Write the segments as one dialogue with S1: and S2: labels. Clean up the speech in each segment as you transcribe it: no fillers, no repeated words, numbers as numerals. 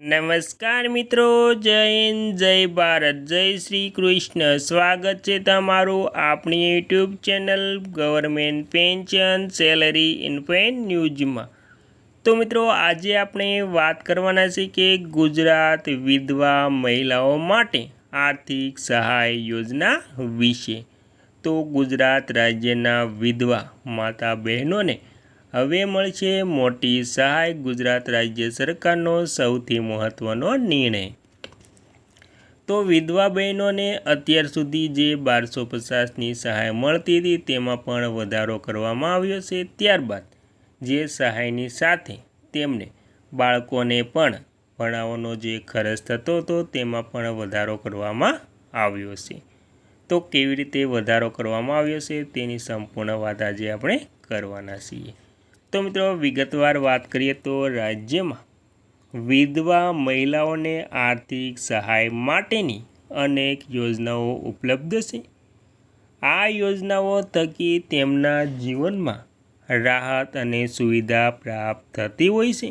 S1: નમસ્કાર મિત્રો, જય હિન્દ, જય ભારત, જય શ્રી કૃષ્ણ. સ્વાગત છે તમારું આપણી YouTube channel government pension salary ઇન્ફોન ન્યૂઝમાં. તો મિત્રો, આજે આપણે વાત કરવાના છે કે ગુજરાત વિધવા મહિલાઓ માટે આર્થિક સહાય યોજના વિશે. તો ગુજરાત રાજ્યના વિધવા માતા બહેનોને હવે મળશે મોટી સહાય. ગુજરાત રાજ્ય સરકારનો સૌથી મહત્ત્વનો નિર્ણય. તો વિધવા બહેનોને અત્યાર સુધી જે 1250ની સહાય મળતી હતી તેમાં પણ વધારો કરવામાં આવ્યો છે. ત્યારબાદ જે સહાયની સાથે તેમને બાળકોને પણ ભણાવવાનો જે ખર્ચ થતો હતો તેમાં પણ વધારો કરવામાં આવ્યો છે. તો કેવી રીતે વધારો કરવામાં આવ્યો છે તેની સંપૂર્ણ વાત આજે આપણે કરવાના છીએ. તો મિત્રો, વિગતવાર વાત કરીએ તો રાજ્યમાં વિધવા મહિલાઓને આર્થિક સહાય માટેની અનેક યોજનાઓ ઉપલબ્ધ છે. આ યોજનાઓ થકી તેમના જીવનમાં રાહત અને સુવિધા પ્રાપ્ત થતી હોય છે.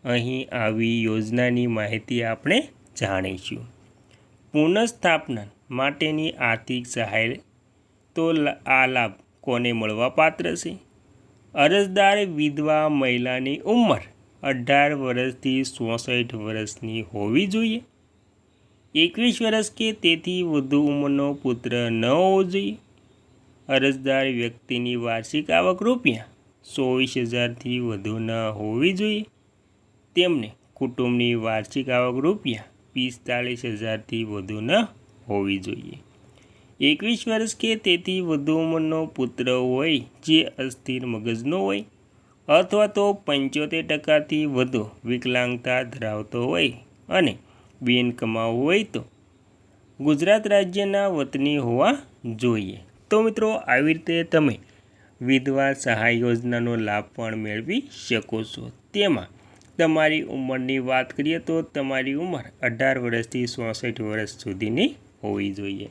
S1: અહીં આવી યોજનાની માહિતી આપણે જાણીશું. પુનઃસ્થાપના માટેની આર્થિક સહાય. તો આ લાભ કોને મળવાપાત્ર છે? અરજદાર વિધવા મહિલાની ઉંમર 18 વર્ષથી 64 વર્ષની હોવી જોઈએ. 21 વર્ષ કે તેથી વધુ ઉંમરનો પુત્ર ન હોવો જોઈએ. અરજદાર વ્યક્તિની વાર્ષિક આવક રૂપિયા 24,000થી વધુ ન હોવી જોઈએ. તેમને કુટુંબની વાર્ષિક આવક રૂપિયા 45,000થી વધુ ન હોવી જોઈએ. 21 વર્ષ કે તેથી વધુ ઉંમરનો પુત્ર હોય જે અસ્થિર મગજનો હોય અથવા તો 75%થી વધુ વિકલાંગતા ધરાવતો હોય અને બિન કમાવું હોય તો ગુજરાત રાજ્યના વતની હોવા જોઈએ. તો મિત્રો, આવી રીતે તમે વિધવા સહાય યોજનાનો લાભ પણ મેળવી શકો છો. તેમાં તમારી ઉંમરની વાત કરીએ તો તમારી ઉંમર 18 વર્ષથી 64 વર્ષ સુધીની હોવી જોઈએ.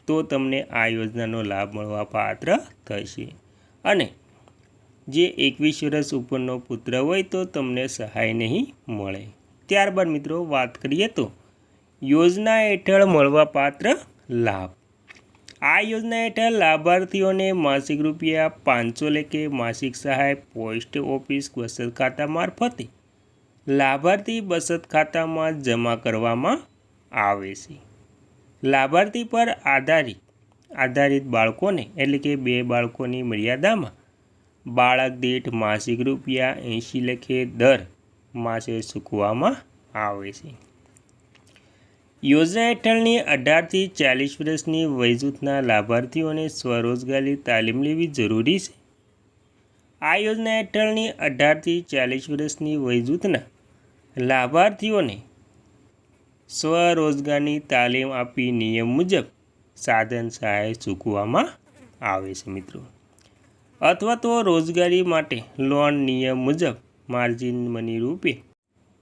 S1: તો તમને આ યોજનાનો લાભ મળવાપાત્ર થશે. અને જે 21 વર્ષ ઉપરનો પુત્ર હોય તો તમને સહાય નહીં મળે. ત્યારબાદ મિત્રો, વાત કરીએ તો યોજના હેઠળ મળવાપાત્ર લાભ. આ યોજના હેઠળ લાભાર્થીઓને માસિક રૂપિયા 500 લેખે માસિક સહાય પોસ્ટ ઓફિસ બચત ખાતા મારફતે લાભાર્થી બચત ખાતામાં જમા કરવામાં આવે છે. લાભાર્થી પર આધારિત બાળકોને એટલે કે 2 બાળકોની મર્યાદામાં બાળક દીઠ માસિક રૂપિયા 80 લેખે દર માસે ચૂકવવામાં આવે છે. યોજના હેઠળની 18થી 40 વર્ષની વયજૂથના લાભાર્થીઓને સ્વરોજગારી તાલીમ લેવી જરૂરી છે. આ યોજના હેઠળની 18થી 40 વર્ષની વયજૂથના લાભાર્થીઓને સ્વરોજગારની તાલીમ આપી નિયમ મુજબ સાધન સહાય ચૂકવવામાં આવે છે મિત્રો. અથવા તો રોજગારી માટે લોન નિયમ મુજબ માર્જિન મની રૂપે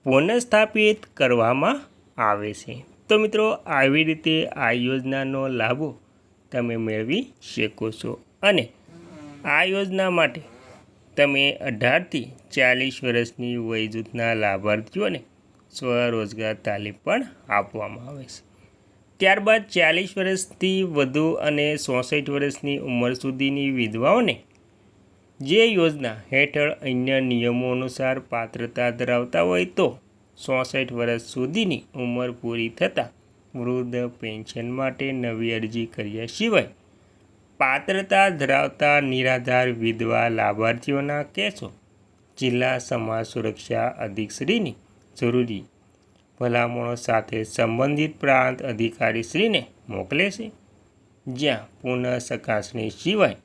S1: પુનઃસ્થાપિત કરવામાં આવે છે. તો મિત્રો, આવી રીતે આ યોજનાનો લાભો તમે મેળવી શકો છો. અને આ યોજના માટે તમે 18થી 40 વર્ષની વયજૂથના લાભાર્થીઓને સ્વરોજગાર તાલીમ પણ આપવામાં આવે છે. ત્યારબાદ 40 વર્ષથી વધુ અને 64 વર્ષની ઉંમર સુધીની વિધવાઓને જે યોજના હેઠળ અન્ય નિયમો અનુસાર પાત્રતા ધરાવતા હોય તો 64 વર્ષ સુધીની ઉંમર પૂરી થતાં વૃદ્ધ પેન્શન માટે નવી અરજી કર્યા સિવાય પાત્રતા ધરાવતા નિરાધાર વિધવા લાભાર્થીઓના કેસો જિલ્લા સમાજ સુરક્ષા અધિકારીશ્રીની જરૂરી ભલામણો સાથે સંબંધિત પ્રાંત અધિકારીશ્રીને મોકલે છે. જ્યાં પુનઃ ચકાસણી સિવાય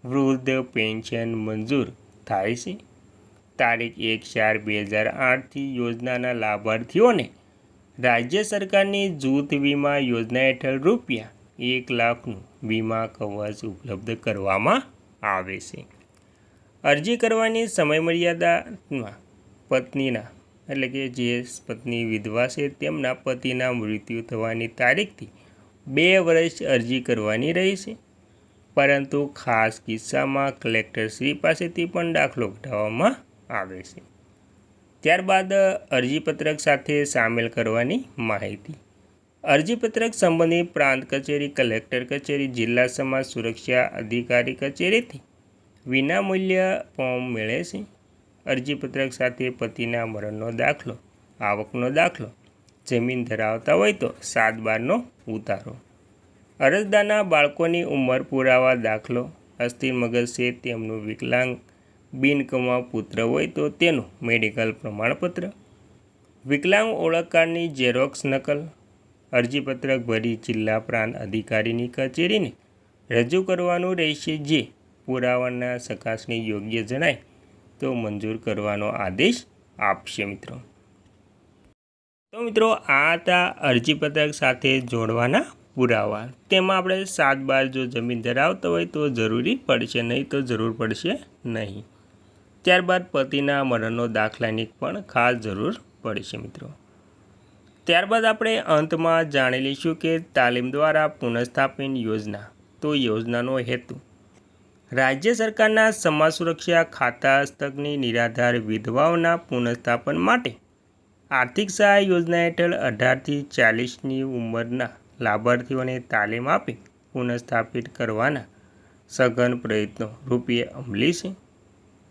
S1: વૃદ્ધ પેન્શન મંજૂર થાય છે. તારીખ 1/4/2008થી યોજનાના લાભાર્થીઓને રાજ્ય સરકારની જૂથ વીમા યોજના હેઠળ રૂપિયા 1 લાખનું વીમા કવચ ઉપલબ્ધ કરવામાં આવે છે. અરજી કરવાની સમયમર્યાદામાં પત્નીના એટલે કે જે પત્ની વિધવા છે તેમના પતિના મૃત્યુ થવાની તારીખથી 2 વર્ષ અરજી કરવાની રહેશે. પરંતુ ખાસ કિસ્સામાં કલેક્ટરશ્રી પાસેથી પણ દાખલો કઢાવવામાં આવે છે. ત્યારબાદ અરજીપત્રક સાથે સામેલ કરવાની માહિતી. અરજીપત્રક સંબંધિત પ્રાંત કચેરી, કલેક્ટર કચેરી, જિલ્લા સમાજ સુરક્ષા અધિકારી કચેરીથી વિનામૂલ્ય ફોર્મ મળે છે. અરજીપત્રક સાથે પતિના મરણનો દાખલો, આવકનો દાખલો, જમીન ધરાવતા હોય તો 7/12નો ઉતારો, અરજદારના બાળકોની ઉંમર પુરાવા દાખલો, અસ્થિર મગજ છે તેમનું વિકલાંગ બિનકમાવ પુત્ર હોય તો તેનું મેડિકલ પ્રમાણપત્ર, વિકલાંગ ઓળખ કાર્ડની ઝેરોક્સ નકલ. અરજીપત્રક ભરી જિલ્લા પ્રાંત અધિકારીની કચેરીને રજૂ કરવાનું રહેશે, જે પુરાવાના ચકાસણી યોગ્ય જણાય તો મંજૂર કરવાનો આદેશ આપશે. મિત્રો આ હતા અરજીપત્રક સાથે જોડવાના પુરાવા. તેમાં આપણે 7/12 જો જમીન ધરાવતા હોય તો જરૂરી પડશે, નહીં તો જરૂર પડશે નહીં. ત્યારબાદ પતિના મરણનો દાખલાની પણ ખાસ જરૂર પડશે. ત્યારબાદ આપણે અંતમાં જાણી લઈશું કે તાલીમ દ્વારા પુનઃસ્થાપન યોજના. તો યોજનાનો હેતુ રાજ્ય સરકારના સમાજ સુરક્ષા ખાતા હસ્તકની નિરાધાર વિધવાઓના પુનઃસ્થાપન માટે આર્થિક સહાય યોજના હેઠળ 18 થી 40ની ઉંમરના લાભાર્થીઓને તાલીમ આપી પુનઃસ્થાપિત કરવાના સઘન પ્રયત્નો રૂપે અમલી છે.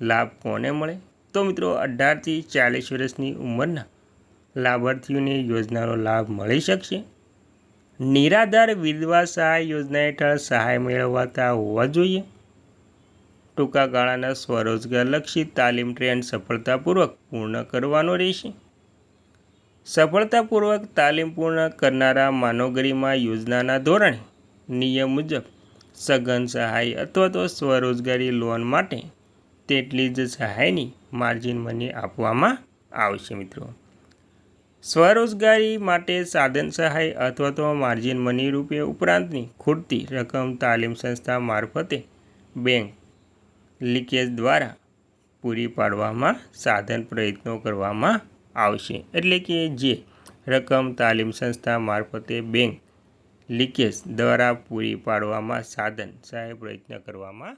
S1: લાભ કોને મળે? તો મિત્રો 18 થી 40 વર્ષની ઉંમરના લાભાર્થીઓને યોજનાનો લાભ મળી શકશે. નિરાધાર વિધવા સહાય યોજના હેઠળ સહાય મેળવતા હોવા જોઈએ. ટૂંકા ગાળાના સ્વરોજગારલક્ષી તાલીમ ટ્રેન્ડ સફળતાપૂર્વક પૂર્ણ કરવાનો રહેશે. સફળતાપૂર્વક તાલીમ પૂર્ણ કરનારા માનવગરિમા યોજનાના ધોરણે નિયમ મુજબ સઘન સહાય અથવા તો સ્વરોજગારી લોન માટે તેટલી જ સહાયની માર્જિન મની આપવામાં આવશે. સ્વરોજગારી માટે સાધન સહાય અથવા તો માર્જિન મની રૂપે ઉપરાંતની ખૂટતી રકમ તાલીમ સંસ્થા મારફતે બેંક લીકેજ દ્વારા પૂરી પાડવામાં સાધન પ્રયત્નો કરવામાં આવશે. એટલે કે જે રકમ તાલીમ સંસ્થા મારફતે બેંક લીકેજ દ્વારા પૂરી પાડવામાં સાધન સહાય પ્રયત્ન કરવામાં